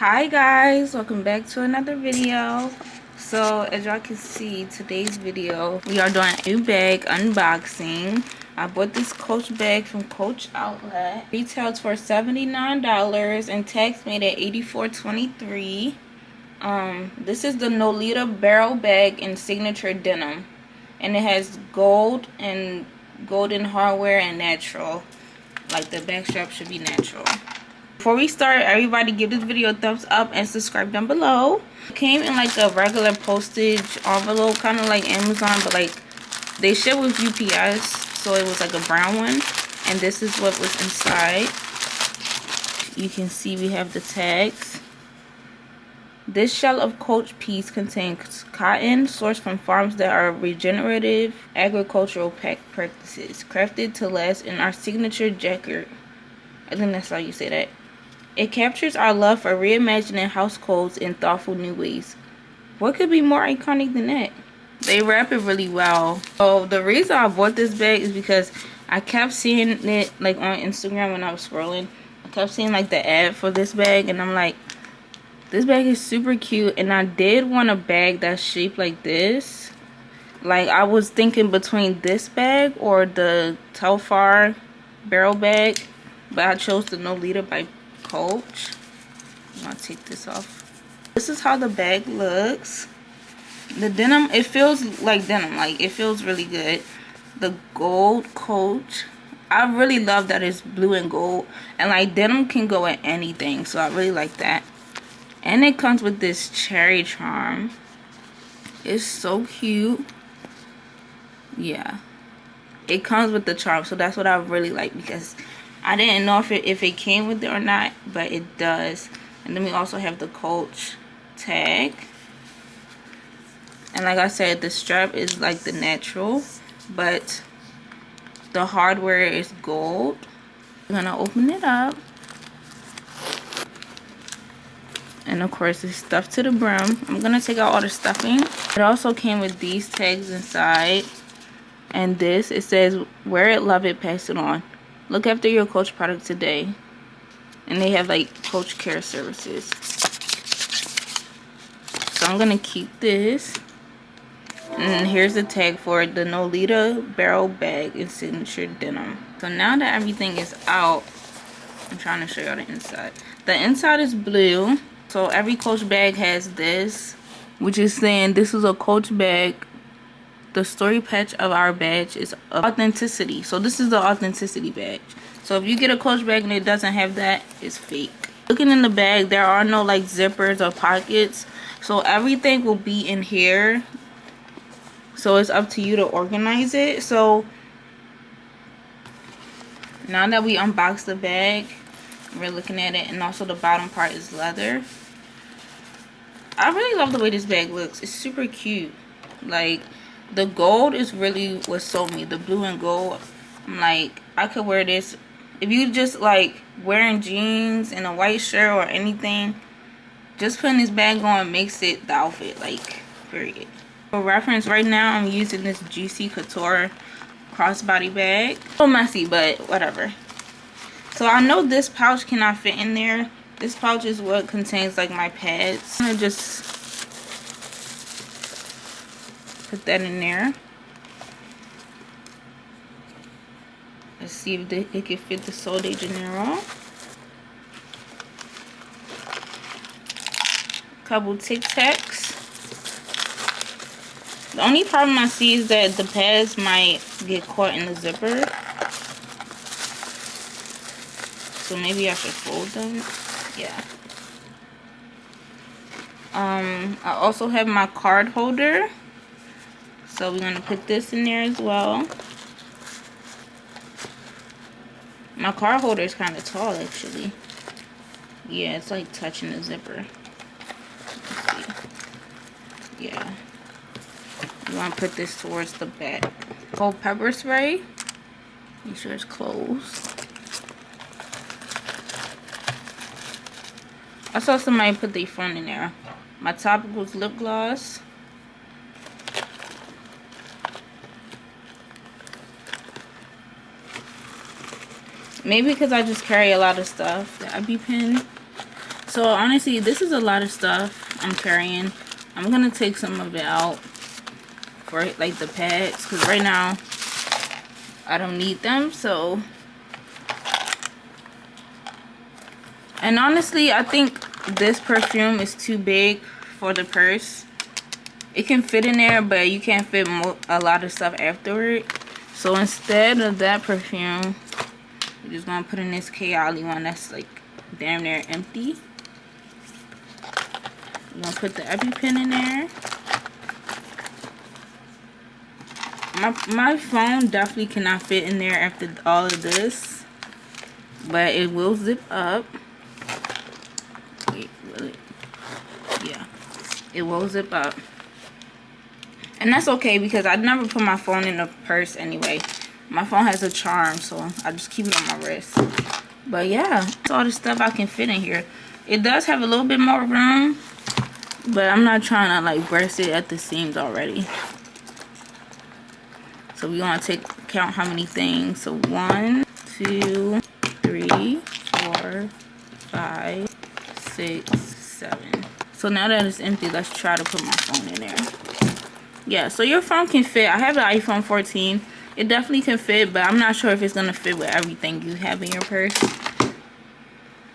Hi guys, welcome back to another video. So as y'all can see, today's video we are doing a new bag unboxing. I bought this Coach bag from Coach Outlet. Retails for $79 and tax made at $84.23. This is the Nolita barrel bag in signature denim, and it has gold and golden hardware and natural. Like the back strap should be natural. Before we start, everybody give this video a thumbs up and subscribe down below. It came in like a regular postage envelope, kind of like Amazon, but like they ship with UPS, so it was like a brown one. And this is what was inside. You can see we have the tags. This shell of Coach piece contains cotton sourced from farms that are regenerative agricultural practices, crafted to last in our signature jacket. I think that's how you say that. It captures our love for reimagining house codes in thoughtful new ways. What could be more iconic than that? They wrap it really well. So the reason I bought this bag is because I kept seeing it like on Instagram when I was scrolling. I kept seeing like the ad for this bag, and I'm like, this bag is super cute, and I did want a bag that's shaped like this. Like I was thinking between this bag or the Telfar barrel bag, but I chose the Nolita by Coach. I'm gonna take this off. This is how the bag looks. The denim, it feels like denim, like it feels really good. The gold Coach, I really love that it's blue and gold, and like denim can go with anything, so I really like that. And it comes with this cherry charm. It's so cute. Yeah, it comes with the charm, so that's what I really like, because I didn't know if it came with it or not, but it does. And then we also have the Coach tag. And like I said, the strap is like the natural, but the hardware is gold. I'm gonna open it up. And of course it's stuffed to the brim. I'm gonna take out all the stuffing. It also came with these tags inside. And this, it says, wear it, love it, pass it on. Look after your Coach product today. And they have like Coach care services. So I'm gonna keep this. And here's the tag for the Nolita barrel bag in signature denim. So now that everything is out, I'm trying to show you the inside. The inside is blue. So every Coach bag has this, which is saying this is a Coach bag. The story patch of our badge is authenticity. So this is the authenticity badge. So if you get a Coach bag and it doesn't have that, it's fake. Looking in the bag, there are no like zippers or pockets. So everything will be in here. So it's up to you to organize it. So now that we unboxed the bag, we're looking at it, and also the bottom part is leather. I really love the way this bag looks. It's super cute. Like, the gold is really what sold me. The blue and gold. I'm like, I could wear this. If you just like wearing jeans and a white shirt or anything, just putting this bag on makes it the outfit. Like, period. For reference, right now I'm using this GC Couture crossbody bag. A little messy, but whatever. So I know this pouch cannot fit in there. This pouch is what contains like my pads. I'm gonna just put that in there. Let's see if it can fit the Sol de Janeiro. Couple Tic Tacs. The only problem I see is that the pads might get caught in the zipper. So maybe I should fold them. Yeah. I also have my card holder. So we're going to put this in there as well. My card holder is kind of tall, actually. Yeah, it's like touching the zipper. Let's see. Yeah. You want to put this towards the back. Whole pepper spray. Make sure it's closed. I saw somebody put their phone in there. My Topicals lip gloss. Maybe because I just carry a lot of stuff that I be pinning. So honestly, this is a lot of stuff I'm carrying. I'm gonna take some of it out for like the pads, because right now I don't need them. So, and honestly, I think this perfume is too big for the purse. It can fit in there, but you can't fit a lot of stuff afterward. So instead of that perfume, we're just gonna put in this Kayali one that's like damn near empty. We're gonna put the EpiPen in there. My phone definitely cannot fit in there after all of this, but it will zip up. Wait, really? Yeah, it will zip up. And that's okay, because I never put my phone in a purse anyway. My phone has a charm, so I just keep it on my wrist. But yeah, that's all the stuff I can fit in here. It does have a little bit more room, but I'm not trying to like burst it at the seams already. So we want to count how many things. So 1, 2, 3, 4, 5, 6, 7. So now that it's empty, let's try to put my phone in there. Yeah, so your phone can fit. I have an iPhone 14. It definitely can fit, but I'm not sure if it's gonna fit with everything you have in your purse.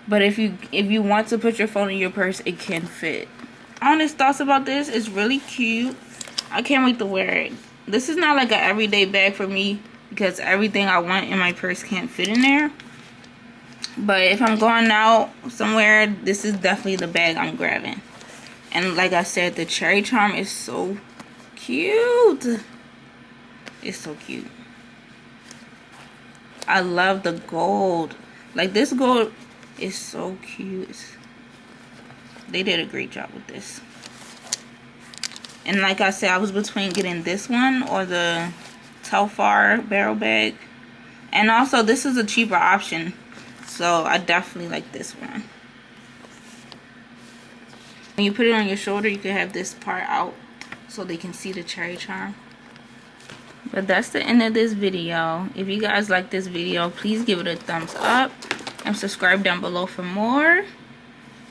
But if you want to put your phone in your purse, it can fit. Honest thoughts about this, it's really cute. I can't wait to wear it. This is not like an everyday bag for me, because everything I want in my purse can't fit in there. But if I'm going out somewhere, this is definitely the bag I'm grabbing. And like I said, the cherry charm is so cute. It's so cute. I love the gold. Like, this gold is so cute. They did a great job with this. And like I said, I was between getting this one or the Telfar barrel bag. And also, this is a cheaper option, so I definitely like this one. When you put it on your shoulder, you can have this part out so they can see the cherry charm. But that's the end of this video. If you guys like this video, please give it a thumbs up and subscribe down below for more.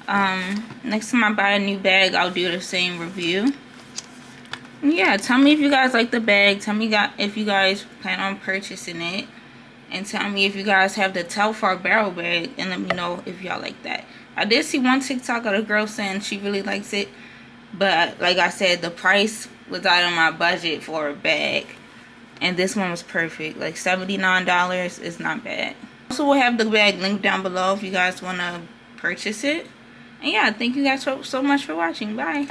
Next time I buy a new bag, I'll do the same review. Yeah, tell me if you guys like the bag. Tell me if you guys plan on purchasing it. And tell me if you guys have the Telfar barrel bag, and let me know if y'all like that. I did see one TikTok of a girl saying she really likes it, but like I said, the price was out of my budget for a bag, and this one was perfect. Like $79 is not bad. Also, we'll have the bag linked down below if you guys want to purchase it. And yeah, thank you guys so much for watching. Bye.